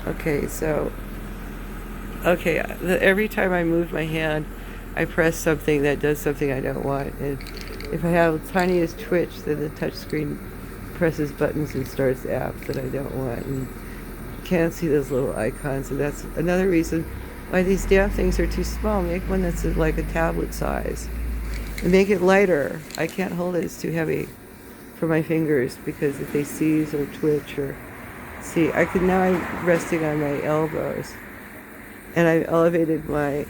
Okay, so, every time I move my hand, I press something that does something I don't want. And if I have the tiniest twitch, then the touch screen presses buttons and starts apps that I don't want. And can't see those little icons. And that's another reason why these damn things are too small. Make one that's like a tablet size. And make it lighter. I can't hold it. It's too heavy for my fingers because if they seize or twitch or see, I'm resting on my elbows and I've elevated my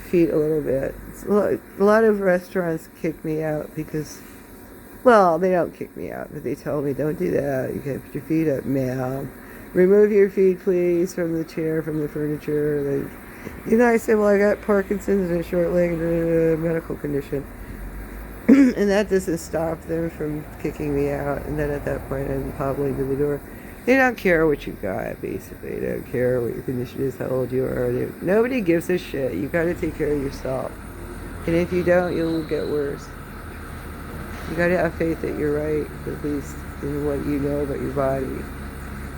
feet a little bit. A lot of restaurants kick me out because, well, they don't kick me out, but they tell me, don't do that. You can't put your feet up, ma'am. Remove your feet, please, from the chair, from the furniture. I say, well, I got Parkinson's and a short leg and a medical condition. And that doesn't stop them from kicking me out. And then at that point, I'm hobbling to the door. They don't care what you got, basically. They don't care what your condition is, how old you are. Nobody gives a shit. You got to take care of yourself. And if you don't, you'll get worse. You got to have faith that you're right, at least in what you know about your body.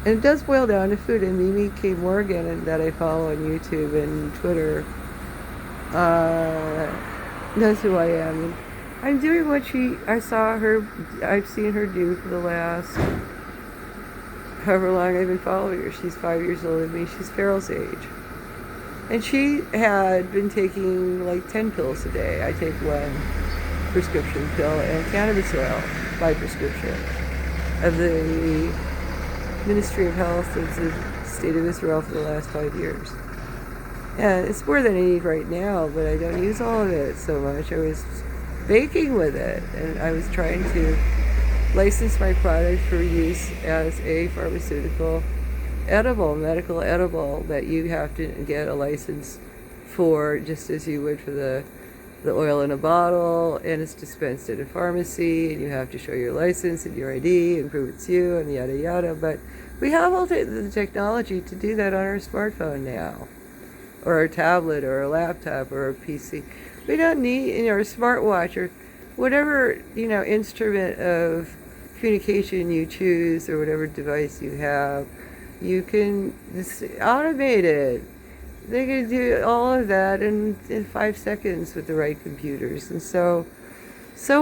And it does boil down to food. And Mimi K. Morgan, and that I follow on YouTube and Twitter, knows who I am. And I'm doing what I've seen her do for the last however long I've been following her. She's 5 years older than me. She's Farrell's age. And she had been taking like 10 pills a day. I take one prescription pill and cannabis oil by prescription of the Ministry of Health of the State of Israel for the last 5 years. And it's more than I need right now, but I don't use all of it so much. I was baking with it, and I was trying to license my product for use as a pharmaceutical medical edible that you have to get a license for, just as you would for the oil in a bottle, and it's dispensed at a pharmacy, and you have to show your license and your ID and prove it's you and yada yada. But we have all the technology to do that on our smartphone now, or our tablet, or a laptop, or a PC. We don't need, our smartwatch, or whatever, instrument of communication you choose, or whatever device you have. You can just automate it. They can do all of that in 5 seconds with the right computers. And so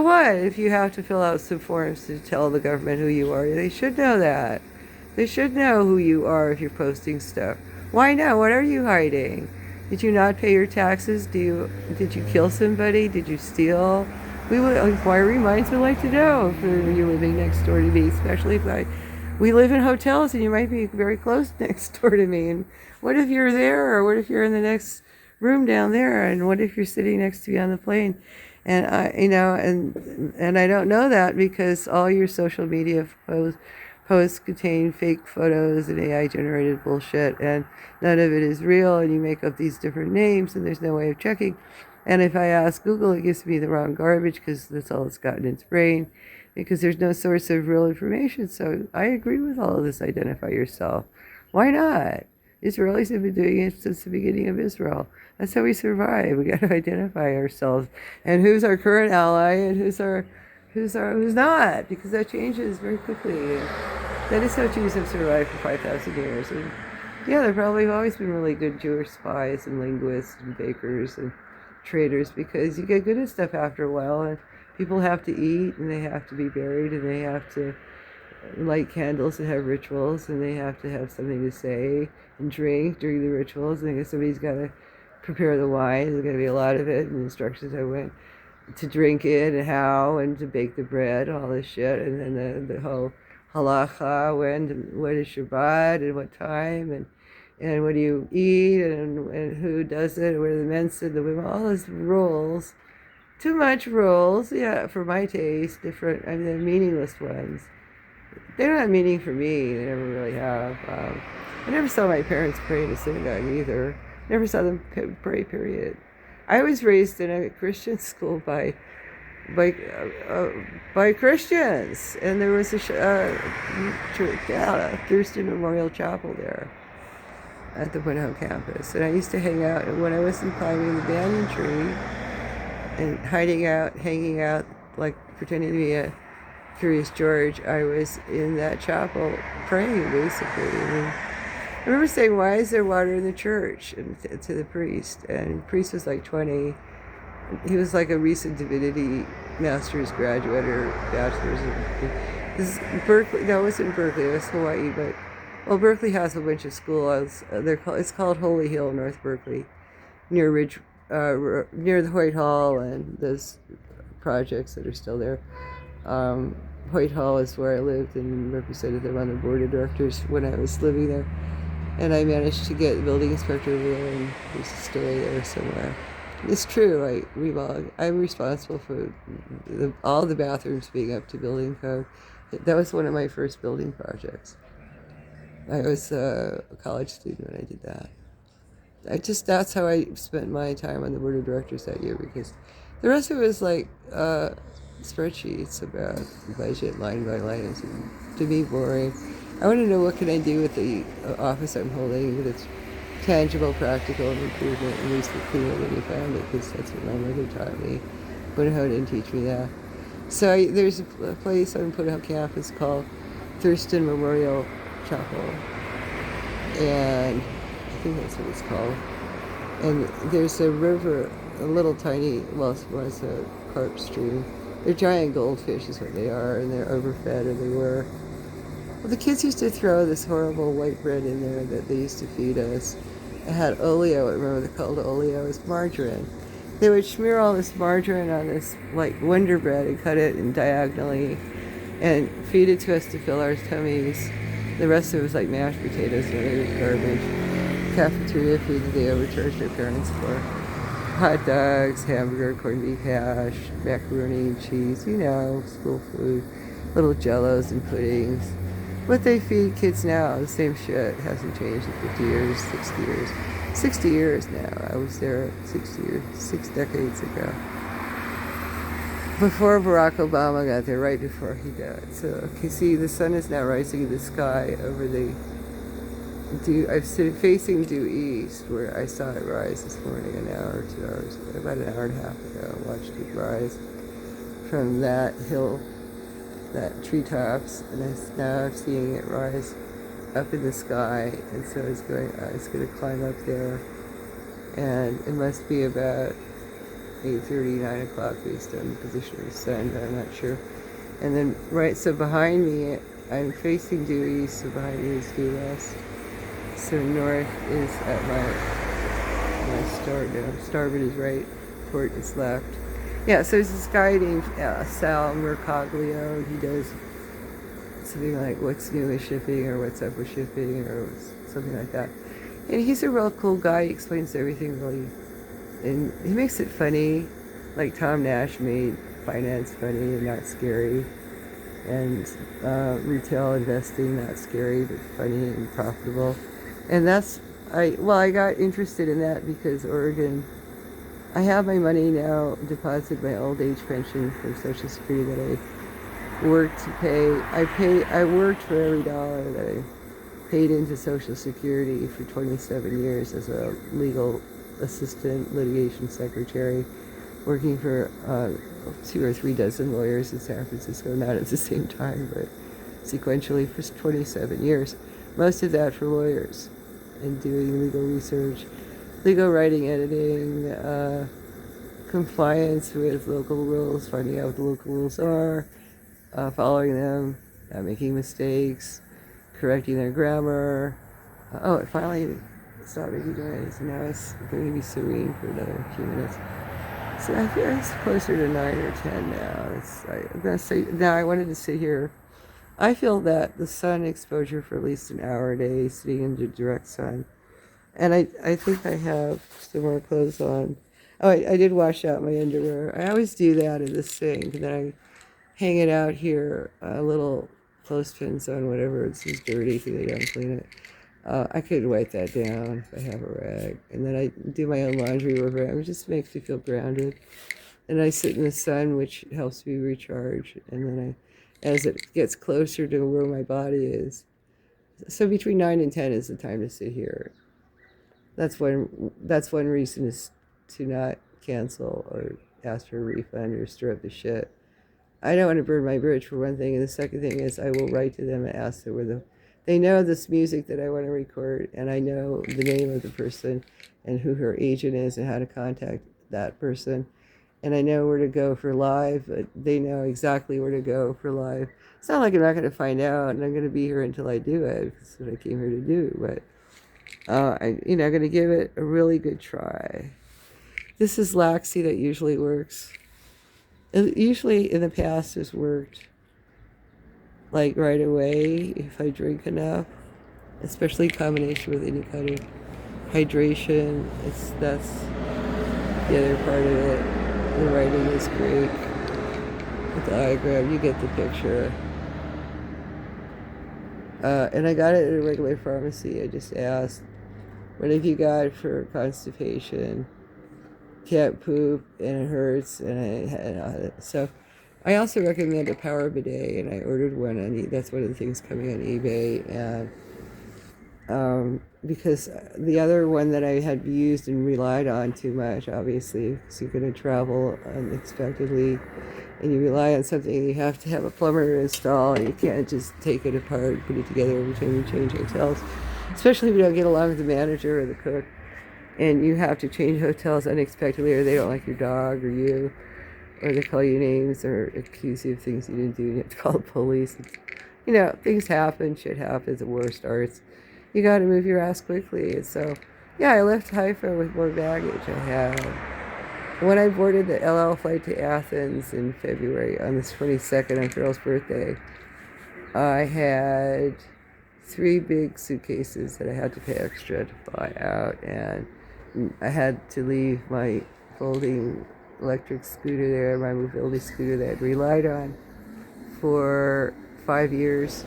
what if you have to fill out some forms to tell the government who you are? They should know that. They should know who you are if you're posting stuff. Why not? What are you hiding? Did you not pay your taxes? Did you kill somebody? Did you steal? Inquiry minds would like to know if you're living next door to me, especially if we live in hotels and you might be very close next door to me. And what if you're there, or what if you're in the next room down there? And what if you're sitting next to me on the plane? And and I don't know that because all your social media posts contain fake photos and AI generated bullshit, and none of it is real, and you make up these different names and there's no way of checking. And if I ask Google, it gives me the wrong garbage because that's all it's got in its brain, because there's no source of real information. So I agree with all of this, identify yourself. Why not? Israelis have been doing it since the beginning of Israel. That's how we survive. We got to identify ourselves and who's our current ally and who's not, because that changes very quickly. And that is how Jews have survived for 5,000 years. And yeah, there probably have always been really good Jewish spies and linguists and bakers and traders, because you get good at stuff after a while, and people have to eat, and they have to be buried, and they have to light candles and have rituals, and they have to have something to say and drink during the rituals, and somebody's got to prepare the wine. There's going to be a lot of it, and instructions I went to drink it and how, and to bake the bread, all this shit, and then the whole halacha, what is Shabbat and what time, and what do you eat, and who does it, what are the men and the women, all those rules. Too much rules, yeah, for my taste. Different, they're meaningless ones. They're not meaning for me. They never really have. I never saw my parents pray in a synagogue either. Never saw them pray, period. I was raised in a Christian school by Christians, and there was a Thurston Memorial Chapel there at the Winhoe campus. And I used to hang out, when I wasn't climbing the banyan tree and hanging out, like pretending to be a Curious George, I was in that chapel praying, basically. remember saying, why is there water in the church? And to the priest. And the priest was like 20. He was like a recent divinity master's graduate or bachelor's. This is Berkeley. No, it wasn't Berkeley. It was Hawaii. But, well, Berkeley has a bunch of schools. It's called Holy Hill, North Berkeley, near near the White Hall and those projects that are still there. White Hall is where I lived and represented them on the board of directors when I was living there. And I managed to get the building inspector over there, and there's a story there somewhere. It's true. I'm responsible for all the bathrooms being up to building code. That was one of my first building projects. I was a college student when I did that. That's how I spent my time on the board of directors that year, because the rest of it was like spreadsheets about budget line by line. It's, to me, boring. I want to know what can I do with the office I'm holding, with its tangible, practical improvement, and least the cleaner than you found it, because that's what my mother taught me. Winnehoe didn't teach me that. So there's a place on Winnehoe campus called Thurston Memorial Chapel, and I think that's what it's called. And there's a river, a little tiny, well, it was a carp stream. They're giant goldfish is what they are, and they're overfed, or they were. Well, the kids used to throw this horrible white bread in there that they used to feed us. It had oleo. I remember they called it oleo. It was margarine. They would smear all this margarine on this like Wonder Bread and cut it in diagonally and feed it to us to fill our tummies. The rest of it was like mashed potatoes and other garbage. Cafeteria food that they overcharged their parents for. Hot dogs, hamburger, corned beef hash, macaroni and cheese, school food, little jellos and puddings. What they feed kids now, the same shit, hasn't changed in 50 years, 60 years. 60 years now. I was there 6 decades ago. Before Barack Obama got there, right before he died. So, you see, the sun is now rising in the sky over I'm facing due east, where I saw it rise this morning an hour or 2 hours ago, about an hour and a half ago. I watched it rise from that hill, that treetops, and now I'm seeing it rise up in the sky, and so it's going to climb up there, and it must be about 8:30, 9 o'clock based on the position of the sun, but I'm not sure. And then so behind me, I'm facing due east, so behind me is due west. So north is at my starboard is right, port is left. Yeah, so there's this guy named Sal Mercoglio, and he does something like what's new with shipping, or what's up with shipping, or something like that. And he's a real cool guy. He explains everything really, and he makes it funny, like Tom Nash made finance funny and not scary, and retail investing not scary but funny and profitable. And I got interested in that because Oregon, I have my money now deposited my old age pension from Social Security that I worked to pay. I worked for every dollar that I paid into Social Security for 27 years as a legal assistant, litigation secretary, working for 2 or 3 dozen lawyers in San Francisco, not at the same time, but sequentially for 27 years. Most of that for lawyers, and doing legal research, legal writing, editing, compliance with local rules, finding out what the local rules are, following them, not making mistakes, correcting their grammar. It finally stopped making noise, and now it's going to be serene for another few minutes. So I feel it's closer to 9 or 10 now. I'm going to say, now I wanted to sit here. I feel that the sun exposure for at least an hour a day, sitting in the direct sun. And I think I have some more clothes on. Oh, I did wash out my underwear. I always do that in the sink, and then I hang it out here, a little clothespins on whatever. It's just dirty, so they don't clean it. I could wipe that down if I have a rag. And then I do my own laundry over it. It just makes me feel grounded. And I sit in the sun, which helps me recharge. And then as it gets closer to where my body is. So between 9 and 10 is the time to sit here. That's one reason is to not cancel or ask for a refund or stir up the shit. I don't want to burn my bridge, for one thing, and the second thing is I will write to them and ask them where the they know this music that I want to record, and I know the name of the person and who her agent is and how to contact that person. And I know where to go for live, but they know exactly where to go for live. It's not like I'm not going to find out, and I'm going to be here until I do it. That's what I came here to do. But I'm going to give it a really good try. This is Laxi that usually works. It usually in the past has worked like right away if I drink enough, especially in combination with any kind of hydration. That's the other part of it. The writing is great. With the diagram, you get the picture. And I got it at a regular pharmacy. I just asked, what have you got for constipation? Can't poop and it hurts. So I also recommend a power bidet, and I ordered one on that's one of the things coming on eBay. And because the other one that I had used and relied on too much, obviously, because you're going to travel unexpectedly and you rely on something, you have to have a plumber install, and you can't just take it apart and put it together every time you change hotels, especially if you don't get along with the manager or the cook, and you have to change hotels unexpectedly, or they don't like your dog or you, or they call you names or accuse you of things you didn't do, and you have to call the police. Things happen, shit happens, the war starts. You got to move your ass quickly. And so, yeah, I left Haifa with more baggage I had. When I boarded the El Al flight to Athens in February on the 22nd on Carol's birthday, I had 3 big suitcases that I had to pay extra to fly out, and I had to leave my folding electric scooter there, my mobility scooter that I'd relied on for 5.5 years,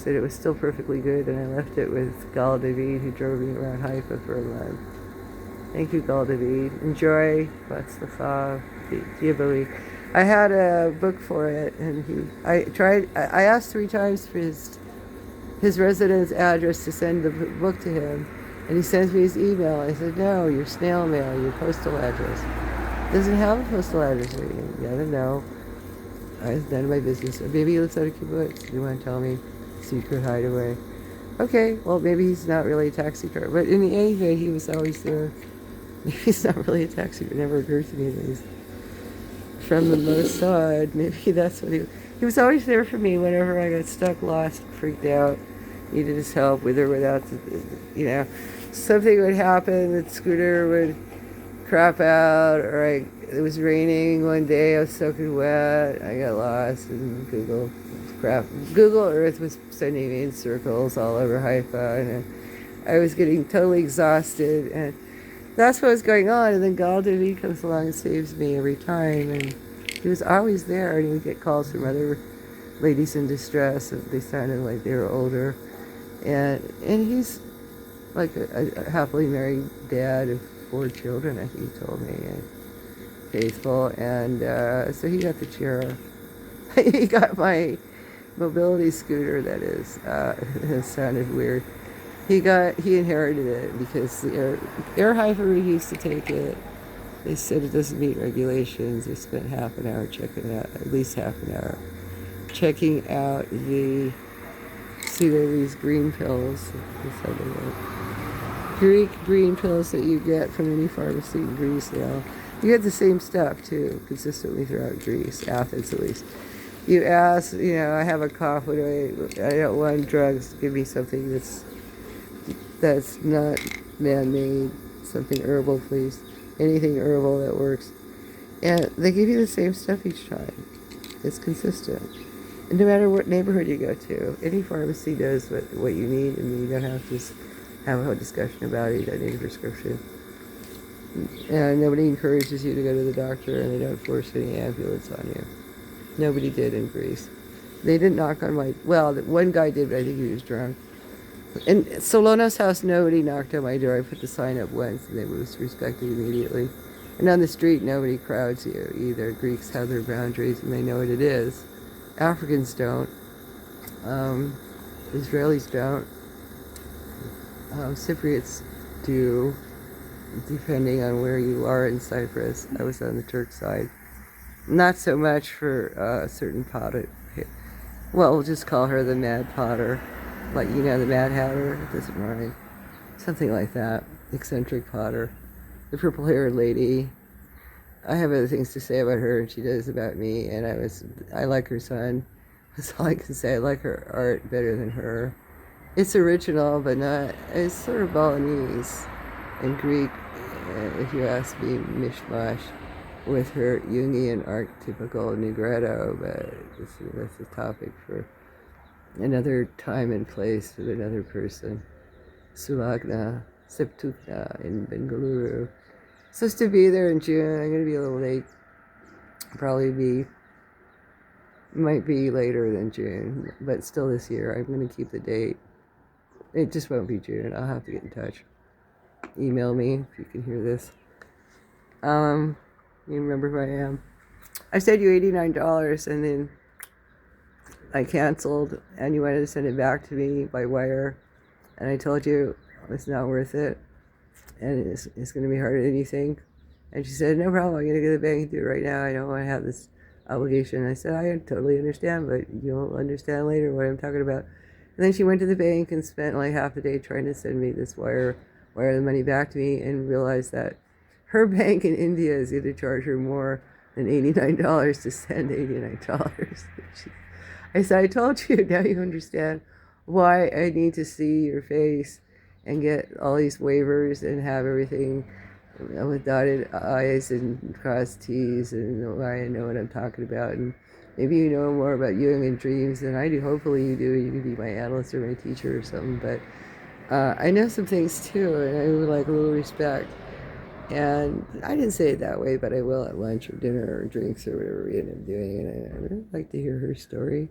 that it was still perfectly good, and I left it with Gal David, who drove me around Haifa for a month. Thank you, Gal David. Enjoy. Batzlacha. Diaboli. I had a book for it, and I asked 3 times for his residence address to send the book to him, and he sends me his email. I said, no, your snail mail, your postal address. Doesn't have a postal address. I don't know. It's none of my business. Maybe he lives out of kibbutz. You want to tell me? Secret hideaway. Okay, well, maybe he's not really a taxi driver. But in any event, he was always there. Maybe he's not really a taxi driver. It never occurred to me that he's from the Mossad. Maybe that's what he was always there for me whenever I got stuck, lost, freaked out, needed his help with or without, something would happen, the scooter would crap out, or it was raining one day, I was soaking wet, I got lost, and Google Earth was sending me in circles all over Haifa, and I was getting totally exhausted, and that's what was going on. And then Gal David comes along and saves me every time, and he was always there, and he would get calls from other ladies in distress, and they sounded like they were older, and he's like a happily married dad of 4 children, I think he told me, and faithful, and so he got the chair. He got my mobility scooter, that is. It sounded weird. He inherited it because the Air Haifa used to take it. They said it doesn't meet regulations. They spent half an hour checking it out, at least half an hour, checking out the, see, there are these green pills. Greek green pills that you get from any pharmacy in Greece now. You get the same stuff too, consistently throughout Greece, Athens at least. You ask, I have a cough, I don't want drugs, give me something that's not man-made, something herbal, please. Anything herbal that works. And they give you the same stuff each time. It's consistent. And no matter what neighborhood you go to, any pharmacy does what you need, and you don't have to have a whole discussion about it. You don't need a prescription. And nobody encourages you to go to the doctor, and they don't force any ambulance on you. Nobody did in Greece. They didn't knock on my, well, one guy did, but I think he was drunk. In Solona's house, nobody knocked on my door. I put the sign up once, and it was respected immediately. And on the street, nobody crowds you either. Greeks have their boundaries, and they know what it is. Africans don't. Israelis don't. Cypriots do, depending on where you are in Cyprus. I was on the Turk side. Not so much for certain Well, we'll just call her the Mad Potter. Like, you know, the Mad Hatter. It doesn't rhyme. Something like that. Eccentric Potter. The purple-haired lady. I have other things to say about her, and she does about me, and I like her son. That's all I can say. I like her art better than her. It's original, but not, it's sort of Balinese and Greek, if you ask me, mishmash, with her Jungian archetypical Negretto, but that's a topic for another time and place with another person. Sulagna, Septukna in Bengaluru. Supposed to be there in June. I'm going to be a little late. Might be later than June, but still this year. I'm going to keep the date. It just won't be June. I'll have to get in touch. Email me if you can hear this. You remember who I am. I said you $89 and then I canceled and you wanted to send it back to me by wire. And I told you it's not worth it. And it's going to be harder than you think. And she said, no problem, I'm going to go to the bank and do it right now. I don't want to have this obligation. I said, I totally understand, but you'll understand later what I'm talking about. And then she went to the bank and spent like half the day trying to send me this wire the money back to me, and realized that her bank in India is going to charge her more than $89 to send $89. I said, I told you, now you understand why I need to see your face and get all these waivers and have everything with dotted I's and crossed T's, and why I know what I'm talking about. And maybe you know more about Jung and dreams than I do. Hopefully you do. You can be my analyst or my teacher or something. But I know some things too, and I would like a little respect. And I didn't say it that way, but I will at lunch or dinner or drinks or whatever we end up doing. And I really like to hear her story.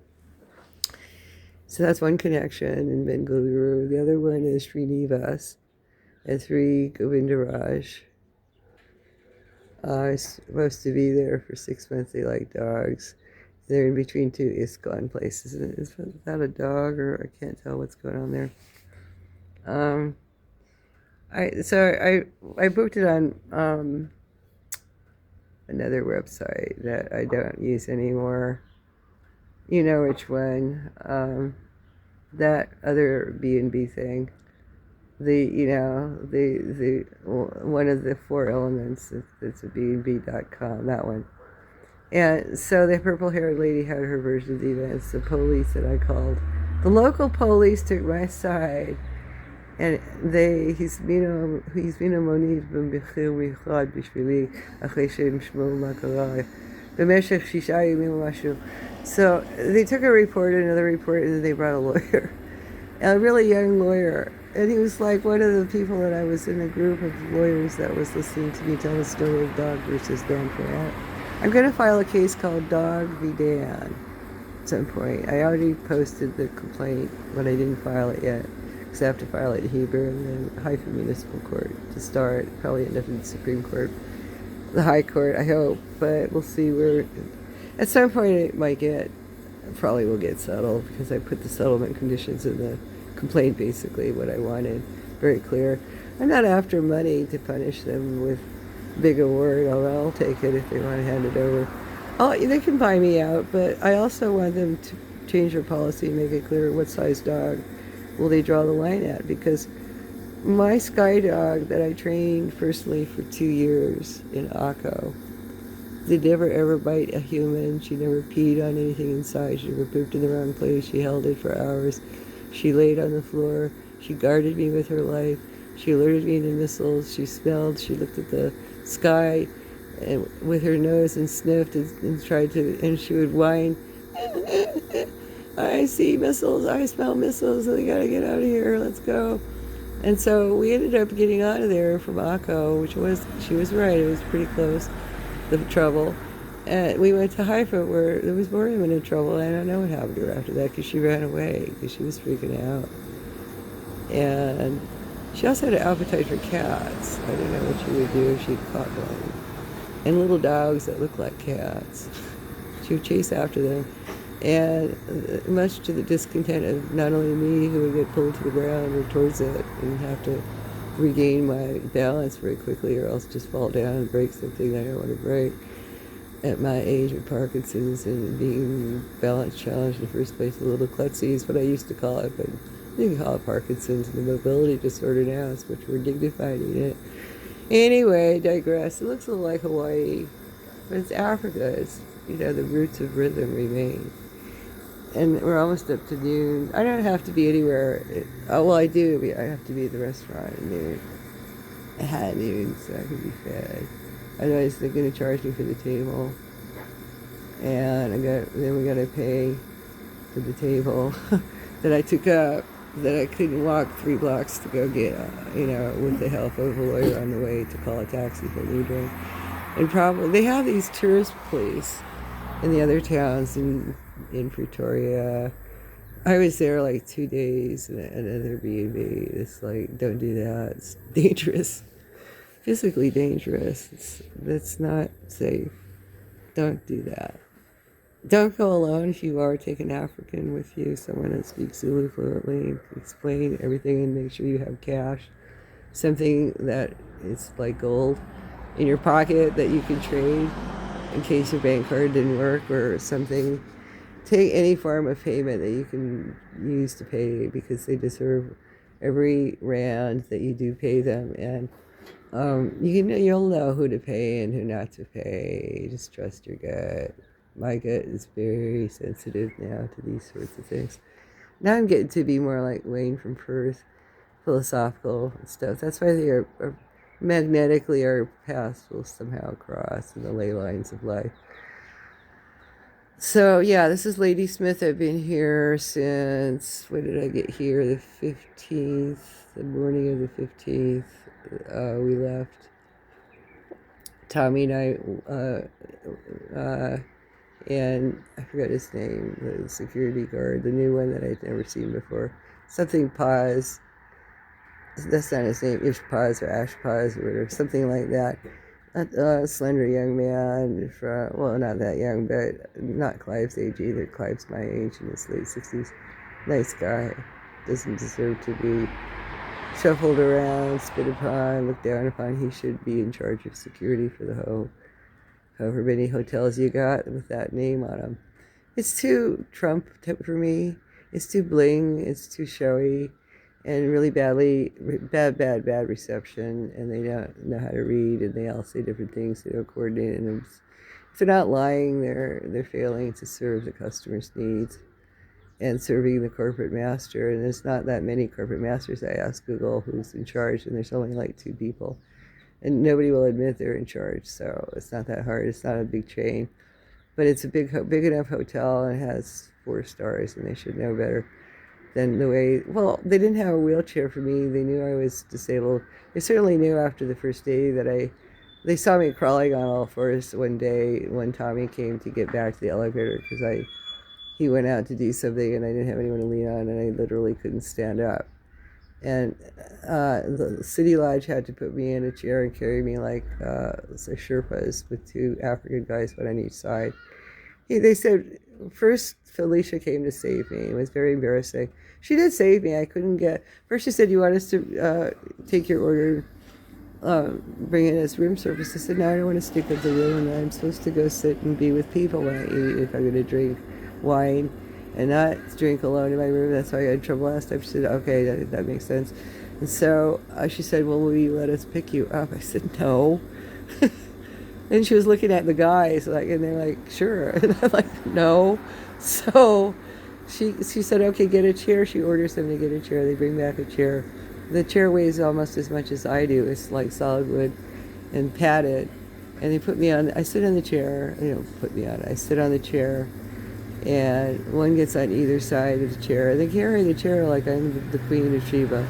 So that's one connection in Bengaluru. The other one is Srinivas at 3 Govindaraj. I was supposed to be there for 6 months. They like dogs. They're in between two ISKCON places. Is that a dog, or I can't tell what's going on there. I booked it on another website that I don't use anymore. You know which one? That other BnB thing. The one of the 4 elements. It's a BnB.com. That one. And so the purple-haired lady had her version of the events. The police that I called, the local police took my side, and הזמינו מונית במחיר מיוחד בשבילי אחרי שהם שמעו מה קרה במשך 6 ימים או משהו. So they took a report, another report, and then they brought a lawyer, a really young lawyer. And he was like one of the people that I was in a group of lawyers that was listening to me tell the story of Dog versus Dan Pratt. I'm going to file a case called Dog v. Dan at some point. I already posted the complaint, but I didn't file it yet, because I have to file it in Hebrew and then Haifa Municipal Court to start. Probably end up in the Supreme Court, the High Court, I hope, but we'll see where. At some point it might probably will get settled, because I put the settlement conditions in the complaint, basically what I wanted, very clear. I'm not after money to punish them with big award, although I'll take it if they want to hand it over. They can buy me out, but I also want them to change their policy and make it clear what size dog will they draw the line at, because my Sky dog that I trained personally for 2 years in Akko, did never ever bite a human. She never peed on anything inside. She never pooped in the wrong place. She held it for hours. She laid on the floor. She guarded me with her life. She alerted me to missiles. She smelled. She looked at the sky and with her nose and sniffed and tried to, and she would whine. I see missiles. I smell missiles. We gotta get out of here. Let's go. And so we ended up getting out of there from Akko, she was right. It was pretty close, the trouble. And we went to Haifa, where there was more imminent trouble. I don't know what happened to her after that, because she ran away, because she was freaking out. And she also had an appetite for cats. I don't know what she would do if she caught one. And little dogs that look like cats. She would chase after them. And much to the discontent of not only me, who would get pulled to the ground or towards it and have to regain my balance very quickly, or else just fall down and break something I don't want to break. at my age with Parkinson's and being balance challenged in the first place, a little klutzy is what I used to call it, but you can call it Parkinson's and the mobility disorder now. It's much more dignified in it. Anyway, I digress. It looks a little like Hawaii, but it's Africa. It's, the roots of rhythm remain. And we're almost up to noon. I don't have to be anywhere. Well, I do. I have to be at the restaurant at noon. At noon, so I can be fed. Otherwise, they're going to charge me for the table. And then we got to pay for the table that I took up, that I couldn't walk 3 blocks to go get, with the help of a lawyer on the way to call a taxi for Libra. And probably, they have these tourist police in the other towns in Pretoria. I was there like 2 days in another BnB. It's like, don't do that. It's dangerous. Physically dangerous. That's not safe. Don't do that. Don't go alone if you are. Take an African with you, someone that speaks Zulu fluently. Explain everything and make sure you have cash. Something that is like gold in your pocket that you can trade in case your bank card didn't work or something. Take any form of payment that you can use to pay, because they deserve every rand that you do pay them. And you'll know who to pay and who not to pay. Just trust your gut. My gut is very sensitive now to these sorts of things. Now I'm getting to be more like Wayne from Perth, philosophical and stuff. That's why they are magnetically, our paths will somehow cross in the ley lines of life. So yeah, this is Ladysmith. I've been here since, when did I get here? The 15th, the morning of the 15th. We left. Tommy and I, and I forgot his name, the security guard, the new one that I'd never seen before. Something Paz. That's not his name. Ish Paz or Ash Paz or whatever, something like that. A slender young man from, well, not that young, but not Clive's age either. Clive's my age, in his late 60s. Nice guy. Doesn't deserve to be shuffled around, spit upon, looked down upon. He should be in charge of security for the however many hotels you got with that name on them. It's too Trump for me. It's too bling. It's too showy. And really bad reception, and they don't know how to read, and they all say different things. They don't coordinate, and if they're not lying, they're failing to serve the customer's needs and serving the corporate master. And there's not that many corporate masters. I asked Google who's in charge, and there's only like 2 people, and nobody will admit they're in charge. So it's not that hard. It's not a big chain, but it's a big enough hotel, and it has 4 stars, and they should know better than the way, well, they didn't have a wheelchair for me. They knew I was disabled. They certainly knew after the first day that they saw me crawling on all fours one day when Tommy came to get back to the elevator, because he went out to do something and I didn't have anyone to lean on, and I literally couldn't stand up. And the City Lodge had to put me in a chair and carry me like Sherpas with 2 African guys, one on each side. They said, first Felicia came to save me. It was very embarrassing. She did save me. I couldn't get, first she said, you want us to take your order, bring in as room service. I said, no, I don't want to stick with the room. I'm supposed to go sit and be with people when I eat, if I'm going to drink wine and not drink alone in my room. That's why I got in trouble last time. She said, okay, that makes sense. And so she said, well, will you let us pick you up? I said, no. And she was looking at the guys, and they're like, sure. And I'm like, no. So she said, okay, get a chair. She orders them to get a chair. They bring back a chair. The chair weighs almost as much as I do. It's like solid wood and padded. And they put me on, I sit on the chair. They don't put me on, I sit on the chair. And one gets on either side of the chair. And they carry the chair like I'm the Queen of Sheba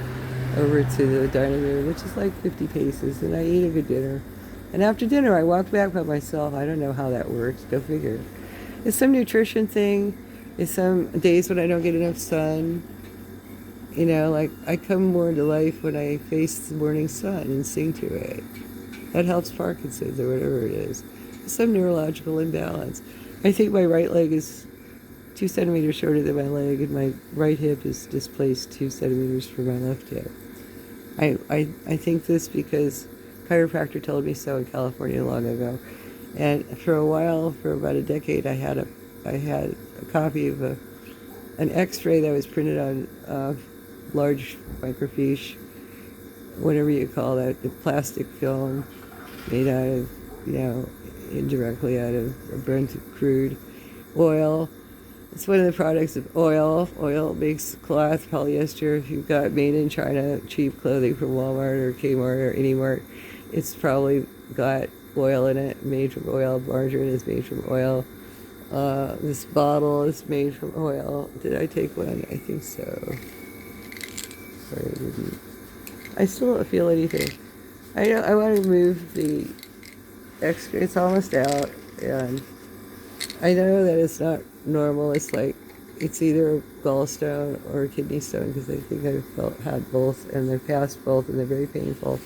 over to the dining room, which is like 50 paces. And I eat a good dinner. And after dinner, I walk back by myself. I don't know how that works. Go figure. It's some nutrition thing. It's some days when I don't get enough sun. Like I come more to life when I face the morning sun and sing to it. That helps Parkinson's or whatever it is. It's some neurological imbalance. I think my right leg is 2 centimeters shorter than my leg, and my right hip is displaced 2 centimeters from my left hip. I think this because chiropractor told me so in California long ago. And for a while, for about a decade, I had a copy of an X-ray that was printed on large microfiche, whatever you call that, the plastic film made out of, indirectly out of burnt crude oil. It's one of the products of oil. Oil makes cloth, polyester. If you've got made in China cheap clothing from Walmart or Kmart or any mart, it's probably got oil in it, made from oil. Margarine is made from oil. This bottle is made from oil. Did I take one? I think so. Or I didn't. I still don't feel anything. I want to remove the X-ray. It's almost out, and I know that it's not normal. It's like it's either a gallstone or a kidney stone, because I think I've had both, and they've passed both, and they're very painful.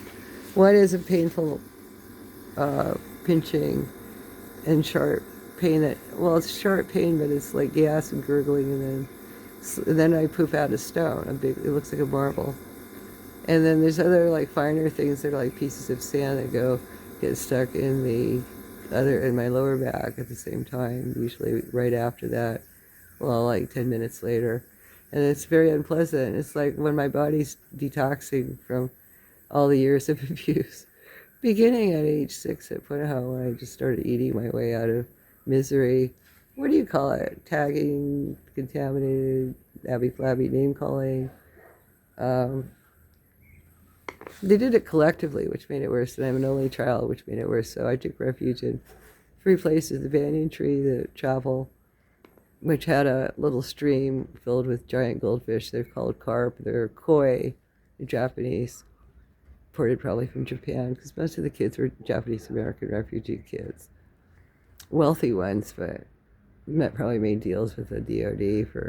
One is a painful pinching and sharp pain it's sharp pain, but it's like gas and gurgling, and then I poop out a stone, it looks like a marble. And then there's other like finer things that are like pieces of sand that get stuck in my lower back at the same time, usually right after that, well, like 10 minutes later. And it's very unpleasant. It's like when my body's detoxing from all the years of abuse. Beginning at age 6 at Punahou, when I just started eating my way out of misery. What do you call it? Tagging, contaminated, flabby name calling. They did it collectively, which made it worse, and I'm an only child, which made it worse. So I took refuge in 3 places: the banyan tree, the chapel, which had a little stream filled with giant goldfish. They're called carp. They're koi, they're Japanese, imported probably from Japan, because most of the kids were Japanese American refugee kids. Wealthy ones, but probably made deals with the DOD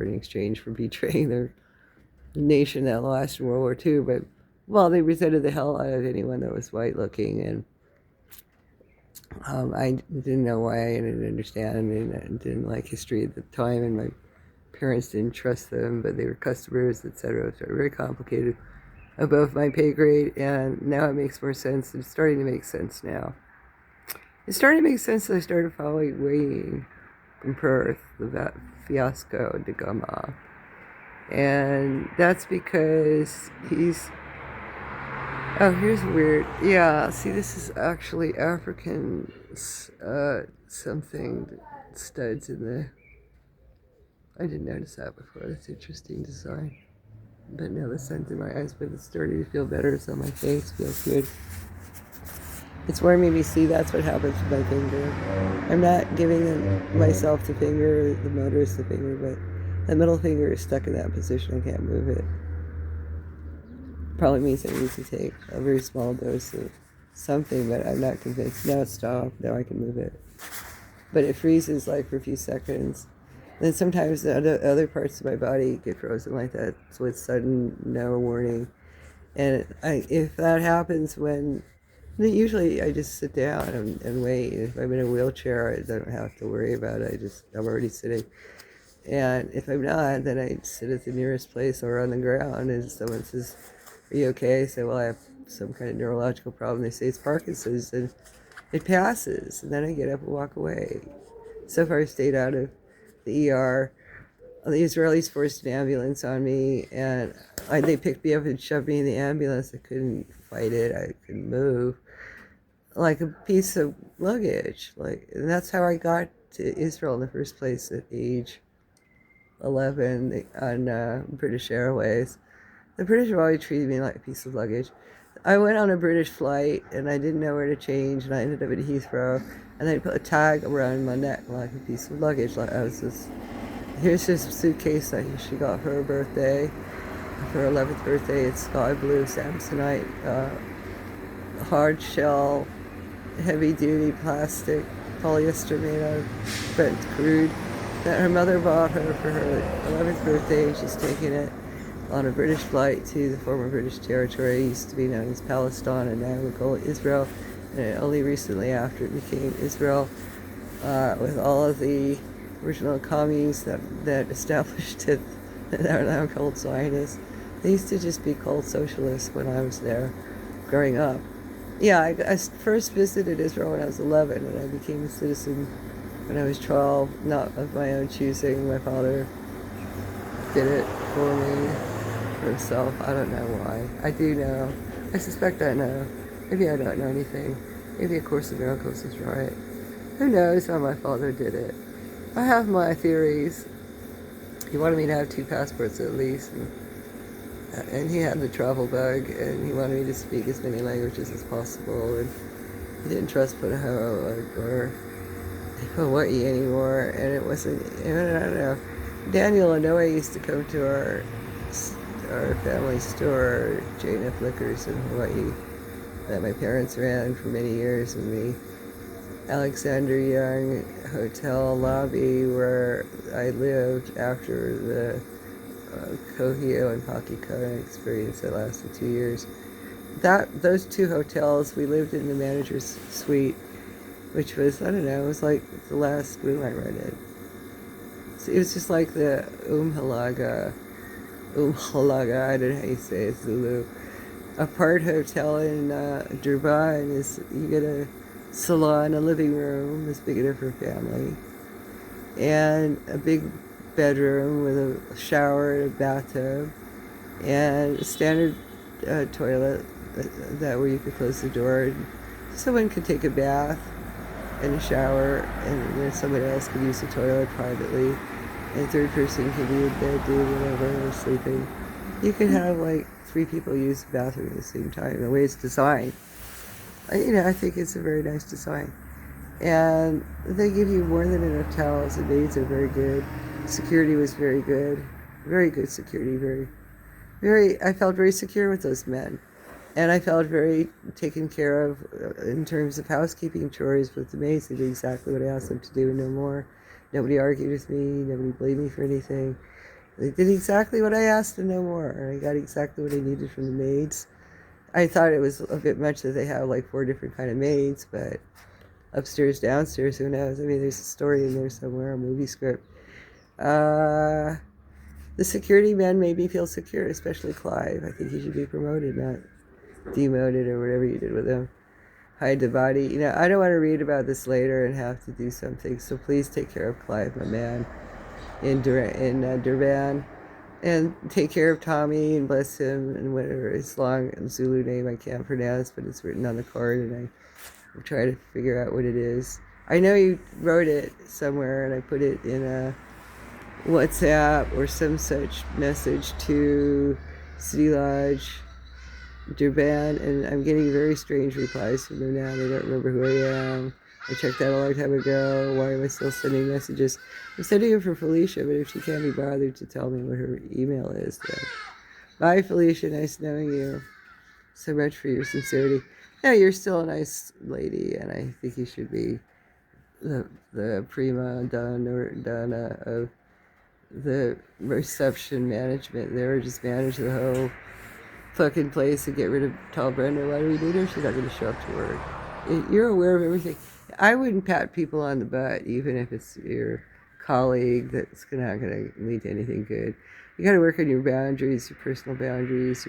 in exchange for betraying their nation that lost in World War II. But, well, they resented the hell out of anyone that was white looking, and I didn't know why. I didn't understand, and I didn't like history at the time, and my parents didn't trust them, but they were customers, etc. So very complicated, above my pay grade, and now it makes more sense. It's starting to make sense now. It's starting to make sense that I started following Wayne from Perth, the fiasco de Gama. And that's because here's weird. Yeah, see, this is actually African something, studs in the, I didn't notice that before. That's interesting design. But now the sun's in my eyes, but it's starting to feel better, so my face feels good. It's warming me. See, that's what happens with my finger. I'm not giving myself the finger, the motorist the finger, but the middle finger is stuck in that position. I can't move it. Probably means I need to take a very small dose of something, but I'm not convinced. Now it's stopped. Now I can move it. But it freezes like for a few seconds. Then sometimes the other parts of my body get frozen like that, so it's sudden, no warning. And if that happens usually I just sit down and wait. If I'm in a wheelchair, I don't have to worry about it. I'm already sitting. And if I'm not, then I sit at the nearest place or on the ground, and someone says, "Are you okay?" I say, "Well, I have some kind of neurological problem." They say it's Parkinson's, and it passes. And then I get up and walk away. So far, I've stayed out of the ER. The Israelis forced an ambulance on me, and they picked me up and shoved me in the ambulance. I couldn't fight it. I couldn't move. Like a piece of luggage. And that's how I got to Israel in the first place at age 11 on British Airways. The British have always treated me like a piece of luggage. I went on a British flight, and I didn't know where to change, and I ended up at Heathrow, and they put a tag around my neck like a piece of luggage. Here's this suitcase that she got for her birthday, for her 11th birthday. It's sky blue Samsonite, hard shell, heavy duty plastic, polyester made out of burnt crude, that her mother bought her for her 11th birthday, and she's taking it on a British flight to the former British territory. It used to be known as Palestine, and now we call it Israel. And only recently after it became Israel, with all of the original communes that established it, that are now called Zionists. They used to just be called socialists when I was there growing up. Yeah, I first visited Israel when I was 11, and I became a citizen when I was 12, not of my own choosing. My father did it for me, for himself. I don't know why. I do know. I suspect I know. Maybe I don't know anything. Maybe A Course in Miracles is right. Who knows how my father did it? I have my theories. He wanted me to have 2 passports at least, and he had the travel bug, and he wanted me to speak as many languages as possible, and he didn't trust Punaho or Hawaii anymore, and it wasn't, I don't know. Daniel Inouye used to come to our family store, J&F Liquors in Hawaii, that my parents ran for many years, and the Alexander Young Hotel lobby where I lived after the Kohio and Pakikona experience that lasted 2 years. Those 2 hotels, we lived in the manager's suite, which was, I don't know, it was like the last room I rented. So it was just like the Umhalaga, I don't know how you say it, Zulu. Apart hotel in Durban is, you get a salon, a living room, that's big enough for a family, and a big bedroom with a shower and a bathtub, and a standard toilet that where you could close the door, and someone could take a bath and a shower, and then somebody else could use the toilet privately, and a third person could be in bed doing whatever or sleeping. You could have like 3 people use the bathroom at the same time. The way it's designed, I think it's a very nice design. And they give you more than enough towels. The maids are very good. Security was very good. Very good security. I felt very secure with those men. And I felt very taken care of in terms of housekeeping chores with the maids. They did exactly what I asked them to do and no more. Nobody argued with me. Nobody blamed me for anything. They did exactly what I asked and no more. And I got exactly what I needed from the maids. I thought it was a bit much that they have like 4 different kind of maids, but upstairs, downstairs, who knows? I mean, there's a story in there somewhere, a movie script. The security men made me feel secure, especially Clive. I think he should be promoted, not demoted or whatever you did with him. Hide the body. I don't want to read about this later and have to do something, so please take care of Clive, my man, in Durban. And take care of Tommy and bless him and whatever his long Zulu name I can't pronounce, but it's written on the card, and I try to figure out what it is. I know you wrote it somewhere, and I put it in a WhatsApp or some such message to City Lodge, Durban, and I'm getting very strange replies from them now. They don't remember who I am. I checked that a long time ago. Why am I still sending messages? I'm sending them for Felicia, but if she can't be bothered to tell me what her email is, then. Bye, Felicia. Nice knowing you. So much for your sincerity. Yeah, you're still a nice lady, and I think you should be the prima donna of the reception management there. Just manage the whole fucking place and get rid of Tall Brenda. Why do we need her? She's not going to show up to work. You're aware of everything. I wouldn't pat people on the butt, even if it's your colleague that's not going to lead to anything good. You got to work on your boundaries, your personal boundaries,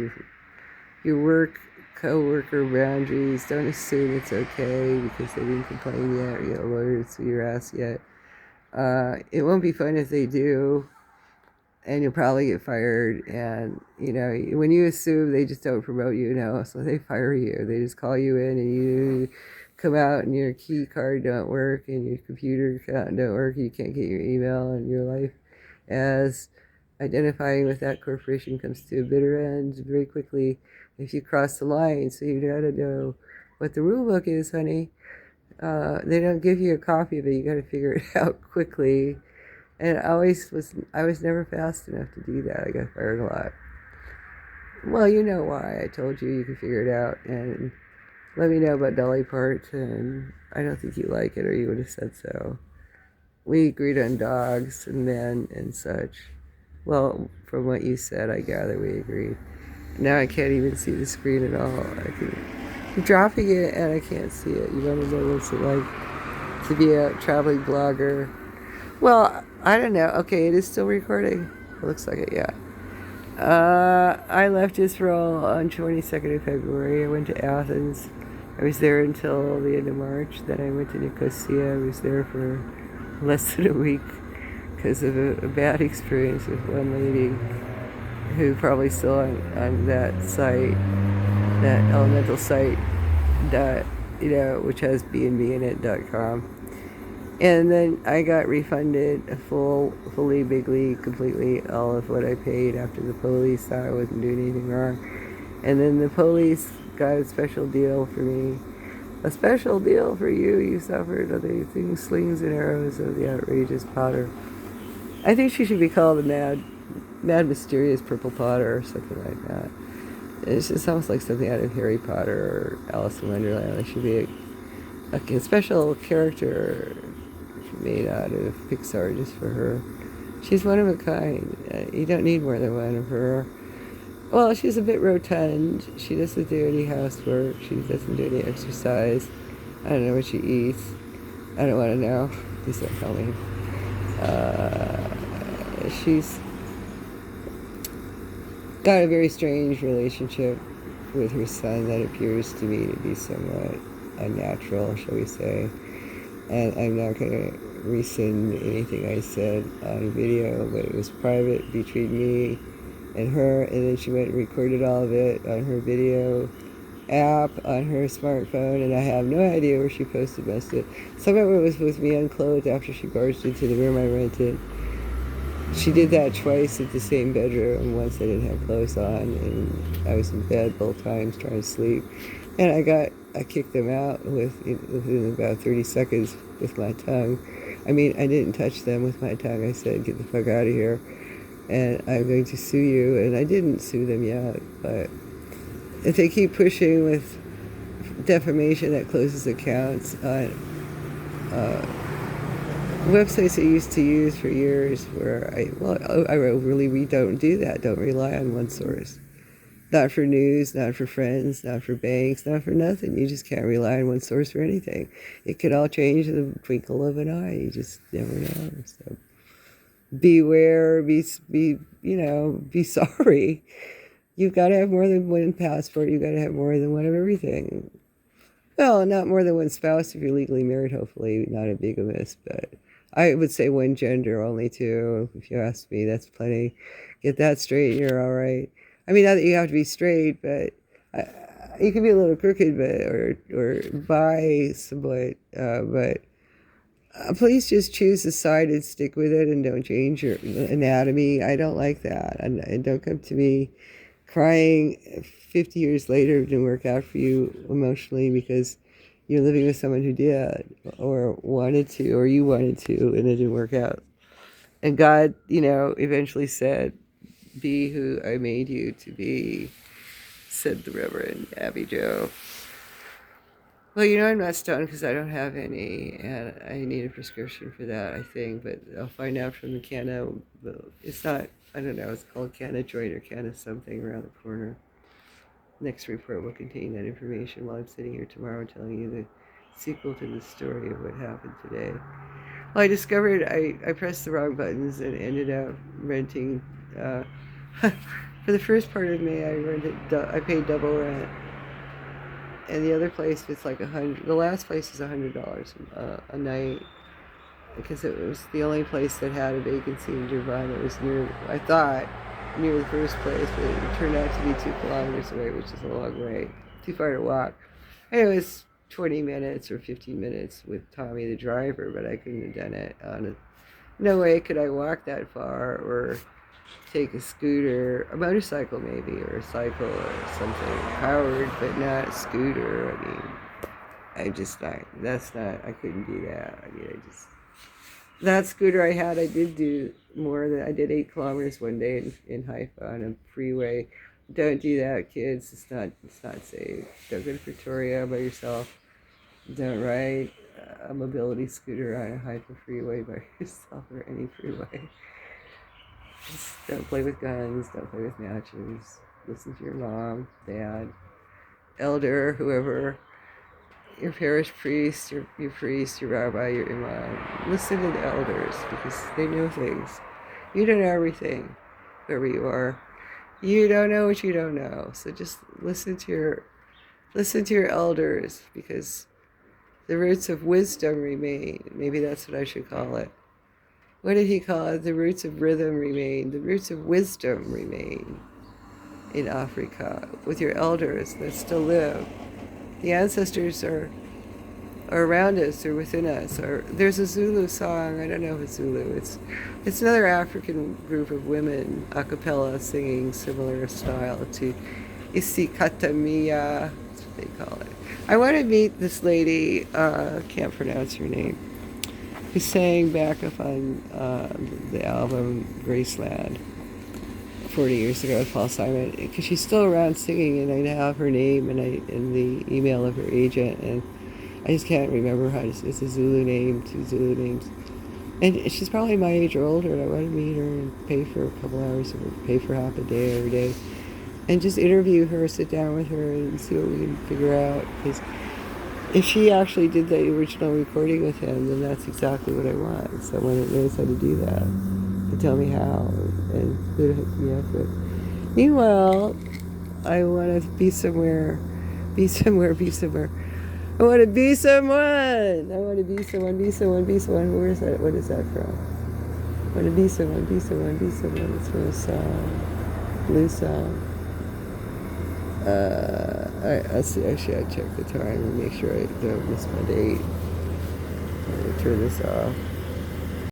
your work co-worker boundaries. Don't assume it's okay because they didn't complain yet or you got lawyers to your ass yet. It won't be fun if they do, and you'll probably get fired. And when you assume, they just don't promote you, so they fire you. They just call you in, and you come out and your key card don't work and your computer don't work, you can't get your email, and your life as identifying with that corporation comes to a bitter end very quickly if you cross the line. So you gotta know what the rule book is, honey. They don't give you a copy of it. You gotta figure it out quickly. And I was never fast enough to do that. I got fired a lot. Well, you know why. I told you you could figure it out. And let me know about Dolly Parton. I don't think you like it, or you would have said so. We agreed on dogs and men and such. Well, from what you said, I gather we agreed. Now I can't even see the screen at all. I'm dropping it and I can't see it. You want to know what's it like to be a traveling blogger? Well, I don't know. Okay, it is still recording. It looks like it, yeah. I left Israel on 22nd of February. I went to Athens I was there until the end of March. Then I went to Nicosia. I was there for less than a week because of a bad experience with one lady who probably still on that site, that elemental site, that, which has BnB in it.com. And then I got refunded fully, bigly, completely all of what I paid after the police thought I wasn't doing anything wrong. And then the police got a special deal for me. A special deal for you. You suffered of the things, slings and arrows of the outrageous Potter. I think she should be called the mad mysterious purple Potter or something like that. It just sounds like something out of Harry Potter or Alice in Wonderland. It should be a special character made out of Pixar just for her. She's one of a kind. You don't need more than one of her. Well, she's a bit rotund. She doesn't do any housework. She doesn't do any exercise. I don't know what she eats. I don't want to know. Please don't tell me. She's got a very strange relationship with her son that appears to me to be somewhat unnatural, shall we say. And I'm not going to rescind anything I said on video, but it was private between me and her, and then she went and recorded all of it on her video app on her smartphone, and I have no idea where she posted most of it. Some of it was with me unclothed after she barged into the room I rented. She did that twice at the same bedroom. Once I didn't have clothes on, and I was in bed both times trying to sleep. And I kicked them out within about 30 seconds with my tongue. I mean, I didn't touch them with my tongue. I said, get the fuck out of here, and I'm going to sue you. And I didn't sue them yet, but if they keep pushing with defamation that closes accounts on websites I used to use for years, where I really don't do that. Don't rely on one source. Not for news, not for friends, not for banks, not for nothing. You just can't rely on one source for anything. It could all change in the twinkle of an eye. You just never know. So beware, be sorry. You've got to have more than one passport. You've got to have more than one of everything. Well, not more than one spouse if you're legally married, hopefully, not a bigamist, but I would say one gender, only two. If you ask me, that's plenty. Get that straight and you're all right. I mean, not that you have to be straight, but you can be a little crooked, or bi somewhat, but please just choose a side and stick with it, and don't change your anatomy. I don't like that. And don't come to me crying 50 years later it didn't work out for you emotionally because you're living with someone who did, or wanted to, or you wanted to, and it didn't work out. And God, eventually said, be who I made you to be, said the Reverend Abby Joe. Well, I'm not stoned because I don't have any, and I need a prescription for that, I think, but I'll find out from the Canna. It's not, I don't know, it's called Canna Joint or Canna something around the corner. Next report will contain that information while I'm sitting here tomorrow telling you the sequel to the story of what happened today. Well, I discovered I pressed the wrong buttons and ended up renting, for the first part of May, I paid double rent. And the other place was like $100. The last place was $100 a night, because it was the only place that had a vacancy in Durban. It was near, I thought, near the first place, but it turned out to be 2 kilometers away, which is a long way, too far to walk. And it was 20 minutes or 15 minutes with Tommy the driver, but I couldn't have done it no way could I walk that far, or take a scooter, a motorcycle maybe, or a cycle or something powered, but not a scooter. I mean, I couldn't do that. I mean, that scooter I had, I did do I did 8 kilometers one day in Haifa on a freeway. Don't do that, kids. It's not safe. Don't go to Pretoria by yourself. Don't ride a mobility scooter on a Haifa freeway by yourself, or any freeway. Just don't play with guns, don't play with matches. Listen to your mom, dad, elder, whoever, your parish priest, your priest, your rabbi, your imam. Listen to the elders, because they know things. You don't know everything wherever you are. You don't know what you don't know. So just listen to Listen to your elders, because the roots of wisdom remain. Maybe that's what I should call it. What did he call it? The roots of rhythm remain. The roots of wisdom remain in Africa with your elders that still live. The ancestors are around us, they're within us. Or there's a Zulu song, I don't know if it's Zulu, it's another African group of women a cappella singing similar style to Isikatamiya, that's what they call it. I want to meet this lady, can't pronounce her name, who sang back up on the album Graceland 40 years ago with Paul Simon, because she's still around singing, and I have her name and the email of her agent, and I just can't remember how to. It's a Zulu name, 2 Zulu names. And she's probably my age or older, and I want to meet her and pay for a couple hours, or pay for half a day every day. And just interview her, sit down with her, and see what we can figure out. Because if she actually did the original recording with him, then that's exactly what I want. Someone that knows how to do that, to tell me how, and who to hook me up with. Meanwhile, I want to be somewhere. I want to be someone. I want to be someone. Where is that? What is that from? I want to be someone. It's from a song, blues song. I should check the time and make sure I don't miss my date. I'm going to turn this off.